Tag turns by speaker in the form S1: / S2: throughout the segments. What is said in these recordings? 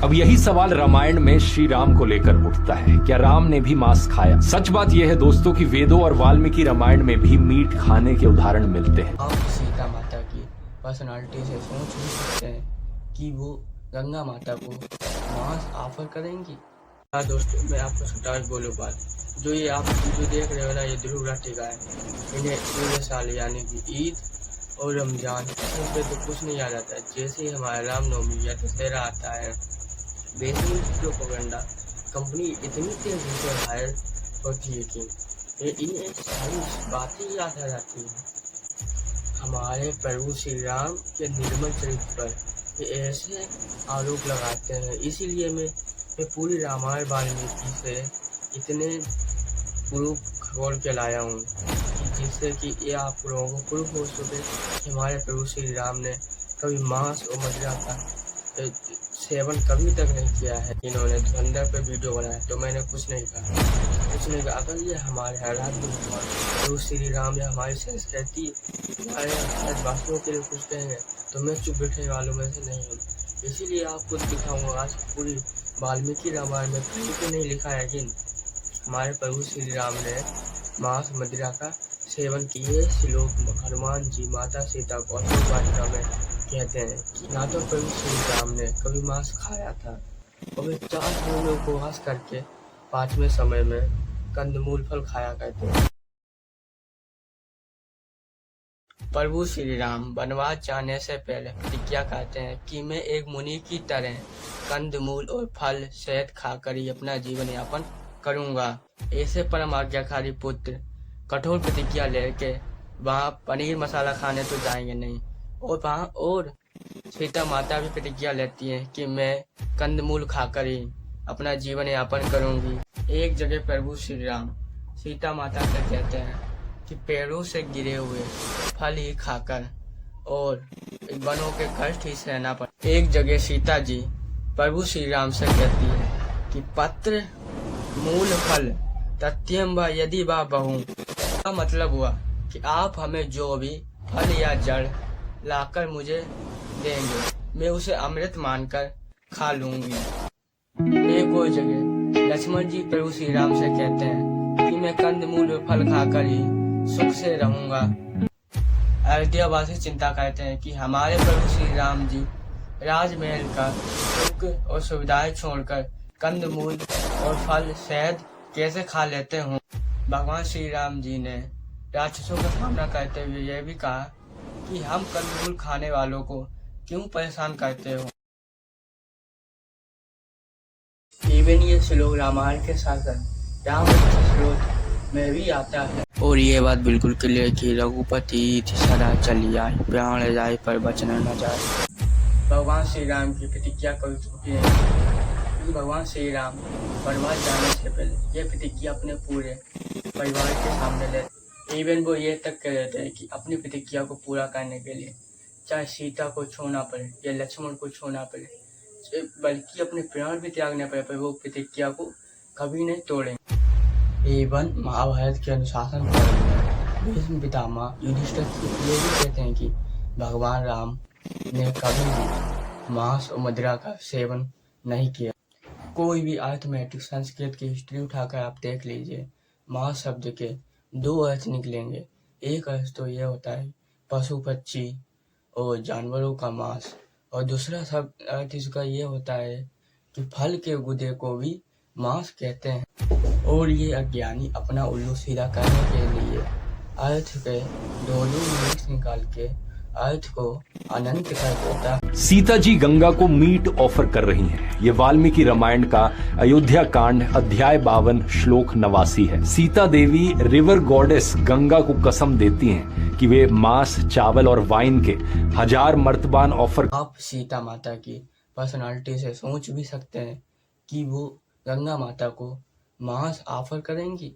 S1: अब यही सवाल रामायण में श्री राम को लेकर उठता है, क्या राम ने भी मांस खाया? सच बात यह है दोस्तों कि वेदों और वाल्मीकि रामायण में भी मीट खाने के उदाहरण मिलते हैं।
S2: आप सीता माता की पर्सनालिटी से सोच भी सकते हैं कि वो गंगा माता को मांस ऑफर करेंगी। हाँ दोस्तों, मैं आपको सटाक बोलूँ बात, जो ये आप जो देख रहे हो ना, ये ध्रुव राटिका है। इन्हें पूरे साल यानी कि ईद और रमजान पे तो कुछ नहीं याद आता है। जैसे ही हमारा रामनवमी या दशहरा आता है, बेसिक प्रोपेगेंडा कंपनी इतनी तेजी से हायर होती है कि इन्हें सारी बातें याद आ जाती हैं। हमारे प्रभु श्री राम के निर्मल चरित्र पर ये ऐसे आरोप लगाते हैं। इसीलिए मैं पूरी रामायण वाल्मीकि से इतने प्रूफ खोल के लाया हूँ जिससे कि ये आप लोगों को प्रूफ हो सके कि हमारे प्रभु श्री राम ने कभी मांस और मदिरा का सेवन कभी तक नहीं किया है। इन्होंने धुरंधर पे वीडियो बनाया तो मैंने कुछ नहीं कहा। अगर ये हमारे हालात में प्रभु श्री राम या हमारी संस्कृति हमारे भारतवासियों के लिए कुछ कहेंगे तो मैं चुप बैठने वालों में से नहीं हूँ। इसीलिए आपको दिखाऊंगा आज पूरी वाल्मीकि रामायण में कहीं पे नहीं लिखा है कि हमारे प्रभु श्री राम ने मांस मदिरा का सेवन किए। श्लोक हनुमान जी माता सीता को अशोक वाटिका में कहते हैं कि ना तो प्रभु श्री राम ने कभी मांस खाया था और वे 4 महीनों उपवास करके 5वें समय में कंदमूल फल खाया करते हैं। प्रभु श्री राम वनवास जाने से पहले प्रतिज्ञा करते हैं कि मैं एक मुनि की तरह कंदमूल और फल शहद खाकर ही अपना जीवन यापन करूंगा। ऐसे परम आज्ञाकारी पुत्र कठोर प्रतिज्ञा लेके वहाँ पनीर मसाला खाने तो जाएंगे नहीं, और सीता माता भी प्रतिज्ञा लेती है कि मैं कंदमूल खाकर ही अपना जीवन यापन करूंगी। एक जगह प्रभु श्री राम सीता माता से कहते हैं कि पेड़ों से गिरे हुए फल ही खाकर और वनों के कष्ट ही सहना पड़े। एक जगह सीता जी प्रभु श्री राम से कहती है कि पत्र मूल फल तथ्यम व यदि वा बहु, का मतलब हुआ कि आप हमें जो भी फल या जड़ लाकर मुझे देंगे मैं उसे अमृत मानकर खा लूंगी। एक और जगह लक्ष्मण जी प्रभु श्री राम से कहते हैं कि मैं कंदमूल और फल खाकर ही सुख से रहूंगा। अयोध्यावासी चिंता करते हैं कि हमारे प्रभु श्री राम जी राजमहल का सुख और सुविधाएं छोड़कर कंदमूल और फल शहद कैसे खा लेते हों। भगवान श्री राम जी ने राक्षसों का सामना करते हुए यह भी कहा कि हम कंदमूल खाने वालों को क्यों परेशान करते हो। इवन ये श्लोक रामायण के साथ राम श्लोक में भी आता है और ये बात बिल्कुल क्लियर कि रघुपति सदा चली आए, प्राण जाए पर बचन न जाए। भगवान श्री राम की प्रतिज्ञा कभी छूटी नहीं। भगवान श्री राम वनवास जाने से पहले ये प्रतिज्ञा अपने पूरे परिवार के सामने ले इवन वो ये तक कह देते हैं कि अपनी प्रतिज्ञा को पूरा करने के लिए चाहे सीता को छोड़ना पड़े या लक्ष्मण को छोड़ना पड़े, बल्कि अपने प्राण भी त्यागने पड़े, पर वो प्रतिज्ञा को कभी नहीं तोड़ेंगे। एवं महाभारत के अनुशासन पर्व में भीष्म पितामह युधिष्ठिर ये भी कहते हैं कि भगवान राम ने कभी भी मांस और मदिरा का सेवन नहीं किया। कोई भी अर्थमेटिक संस्कृत की हिस्ट्री उठाकर आप देख लीजिए, मांस शब्द के 2 अर्थ निकलेंगे। एक अर्थ तो यह होता है पशु पक्षी और जानवरों का मांस, और दूसरा शब्द अर्थ इसका ये होता है कि फल के गुदे को भी मांस कहते हैं। और ये अज्ञानी अपना उल्लू सीधा करने के लिए अर्थ के दोनों मिक्स निकाल के अर्थ को अनंत कर देता।
S1: सीता जी गंगा को मीट ऑफर कर रही हैं। ये वाल्मीकि रामायण का अयोध्या कांड अध्याय 52 श्लोक 89 है। सीता देवी रिवर गॉडेस गंगा को कसम देती हैं कि वे मांस, चावल और वाइन के 1000 मर्तबान ऑफर।
S2: आप सीता माता की पर्सनालिटी से सोच भी सकते हैं कि वो गंगा माता को मांस ऑफर करेंगी।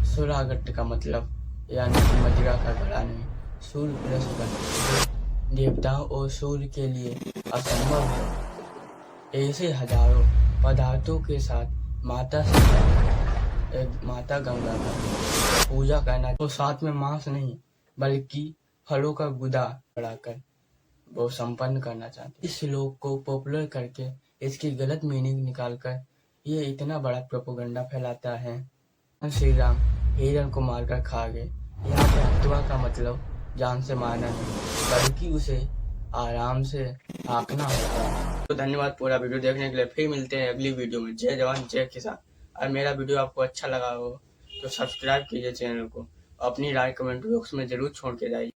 S2: सुरागट का मतलब यानी कि मदिरा का घड़ा नहीं, सूर्य प्लस गण देवताओं और सूर्य के लिए असंभव है। ऐसे हजारों पदार्थों के साथ माता गंगा का पूजा करना, तो साथ में मांस नहीं बल्कि फलों का गुदा बढ़ाकर वो संपन्न करना चाहते। इस श्लोक को पॉपुलर करके इसकी गलत मीनिंग निकालकर ये इतना बड़ा प्रोपेगेंडा फैलाता है। श्री राम हिरण को मारकर खा गए। यहाँ पे हत्वा का मतलब जान से मारना नहीं, बल्कि उसे आराम से हाँकना होता है। तो धन्यवाद पूरा वीडियो देखने के लिए। फिर मिलते हैं अगली वीडियो में। जय जवान जय किसान। और मेरा वीडियो आपको अच्छा लगा हो तो सब्सक्राइब कीजिए चैनल को। अपनी राय कमेंट बॉक्स में जरूर छोड़ के जाइए।